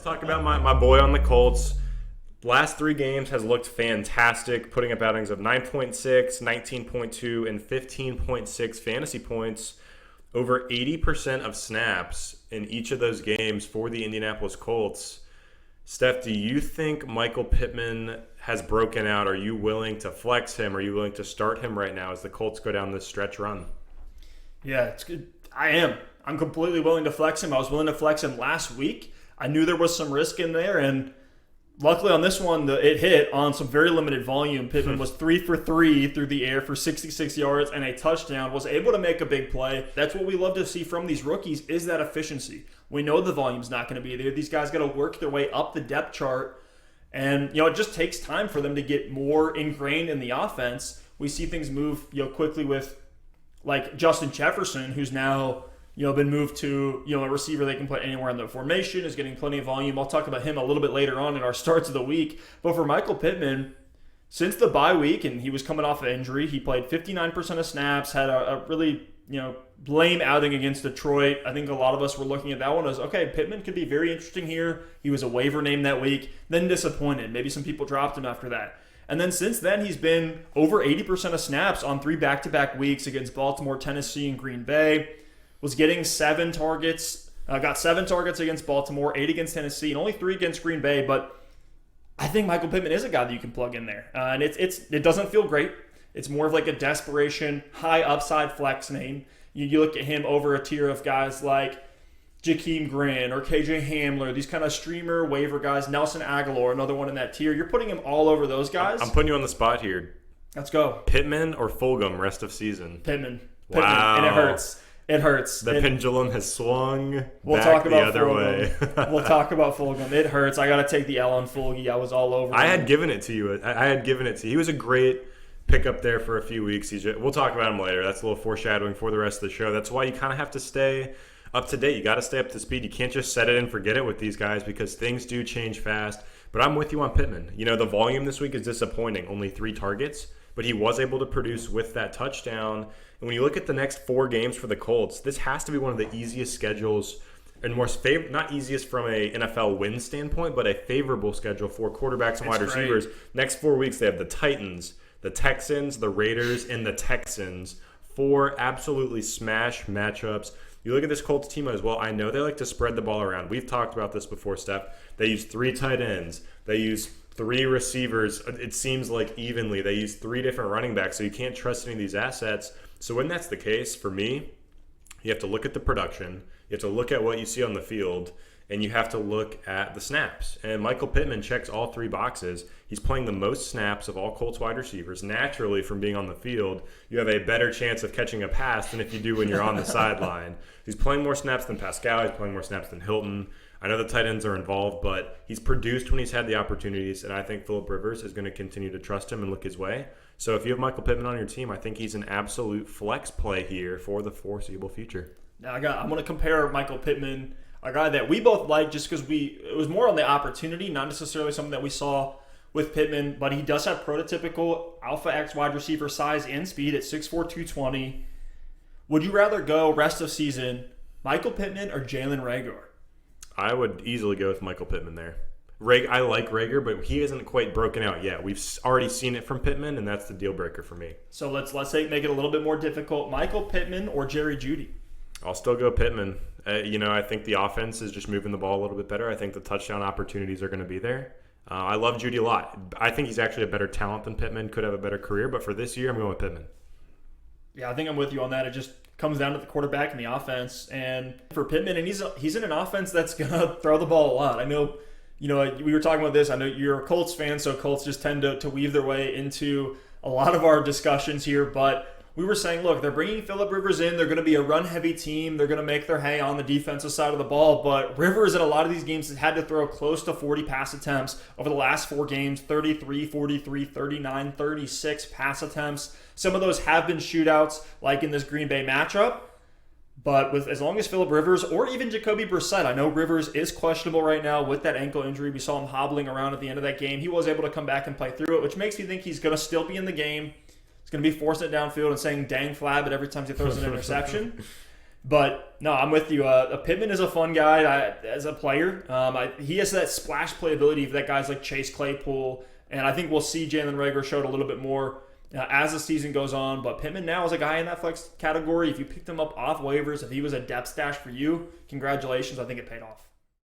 Let's talk about my boy on the Colts. Last 3 games has looked fantastic, putting up outings of 9.6, 19.2, and 15.6 fantasy points. Over 80% of snaps in each of those games for the Indianapolis Colts. Steph, do you think Michael Pittman has broken out? Are you willing to flex him? Are you willing to start him right now as the Colts go down this stretch run? Yeah, it's good. I am. I'm completely willing to flex him. I was willing to flex him last week. I knew there was some risk in there, and luckily on this one, it hit on some very limited volume. Pittman was 3 for 3 through the air for 66 yards and a touchdown, was able to make a big play. That's what we love to see from these rookies is that efficiency. We know the volume's not going to be there. These guys got to work their way up the depth chart, and it just takes time for them to get more ingrained in the offense. We see things move quickly with like Justin Jefferson, who's now been moved to, a receiver they can put anywhere in the formation, is getting plenty of volume. I'll talk about him a little bit later on in our starts of the week. But for Michael Pittman, since the bye week, and he was coming off an injury, he played 59% of snaps, had a really, lame outing against Detroit. I think a lot of us were looking at that one as, okay, Pittman could be very interesting here. He was a waiver name that week, then disappointed. Maybe some people dropped him after that. And then since then, he's been over 80% of snaps on 3 back-to-back weeks against Baltimore, Tennessee, and Green Bay. Was getting 7 targets, got 7 targets against Baltimore, 8 against Tennessee, and only 3 against Green Bay. But I think Michael Pittman is a guy that you can plug in there. And it doesn't feel great. It's more of like a desperation, high upside flex name. You look at him over a tier of guys like Jakeem Grant or KJ Hamler, these kind of streamer waiver guys, Nelson Aguilar, another one in that tier. You're putting him all over those guys. I'm putting you on the spot here. Let's go. Pittman or Fulgham rest of season? Pittman. Wow. And it hurts. It hurts. The pendulum has swung back talk about the other Fulgham. way. We'll talk about Fulgham. It hurts. I got to take the L on Fulgham. I was all over him. I had given it to you. I had given it to you. He was a great pickup there for a few weeks. We'll talk about him later. That's a little foreshadowing for the rest of the show. That's why you kind of have to stay up to date. You got to stay up to speed. You can't just set it and forget it with these guys because things do change fast. But I'm with you on Pittman. The volume this week is disappointing. Only 3 targets. But he was able to produce with that touchdown. And when you look at the next 4 games for the Colts, this has to be one of the easiest schedules and not easiest from a NFL win standpoint, but a favorable schedule for quarterbacks and wide receivers. Next 4 weeks, they have the Titans, the Texans, the Raiders, and the Texans. 4 absolutely smash matchups. You look at this Colts team as well. I know they like to spread the ball around. We've talked about this before, Steph. They use 3 tight ends. They use 3 receivers. It seems like evenly. They use 3 different running backs, so you can't trust any of these assets. So when that's the case, for me, you have to look at the production. You have to look at what you see on the field, and you have to look at the snaps. And Michael Pittman checks all 3 boxes. He's playing the most snaps of all Colts wide receivers. Naturally, from being on the field, you have a better chance of catching a pass than if you do when you're on the sideline. He's playing more snaps than Pascal. He's playing more snaps than Hilton. I know the tight ends are involved, but he's produced when he's had the opportunities, and I think Phillip Rivers is going to continue to trust him and look his way. So if you have Michael Pittman on your team, I think he's an absolute flex play here for the foreseeable future. Now I'm going to compare Michael Pittman, a guy that we both like just because it was more on the opportunity, not necessarily something that we saw with Pittman, but he does have prototypical Alpha X wide receiver size and speed at 6'4", 220. Would you rather go rest of season Michael Pittman or Jalen Reagor? I would easily go with Michael Pittman there. I like Reagor, but he isn't quite broken out yet. We've already seen it from Pittman, and that's the deal breaker for me. So let's make it a little bit more difficult. Michael Pittman or Jerry Jeudy? I'll still go Pittman. I think the offense is just moving the ball a little bit better. I think the touchdown opportunities are going to be there. I love Jeudy a lot. I think he's actually a better talent than Pittman, could have a better career, but for this year, I'm going with Pittman. Yeah, I think I'm with you on that. It just comes down to the quarterback and the offense. And for Pittman, and he's in an offense that's going to throw the ball a lot. I know, we were talking about this. I know you're a Colts fan, so Colts just tend to weave their way into a lot of our discussions here. But we were saying, look, they're bringing Phillip Rivers in. They're going to be a run-heavy team. They're going to make their hay on the defensive side of the ball. But Rivers in a lot of these games has had to throw close to 40 pass attempts over the last 4 games, 33, 43, 39, 36 pass attempts. Some of those have been shootouts, like in this Green Bay matchup. But as long as Phillip Rivers or even Jacoby Brissett, I know Rivers is questionable right now with that ankle injury. We saw him hobbling around at the end of that game. He was able to come back and play through it, which makes me think he's going to still be in the game. He's going to be forcing it downfield and saying dang Flab every time he throws an interception. But no, I'm with you. Pittman is a fun guy as a player. He has that splash play ability for that guys like Chase Claypool, and I think we'll see Jalen Reagor show it a little bit more as the season goes on. But Pittman now is a guy in that flex category. If you picked him up off waivers, if he was a depth stash for you, congratulations. I think it paid off.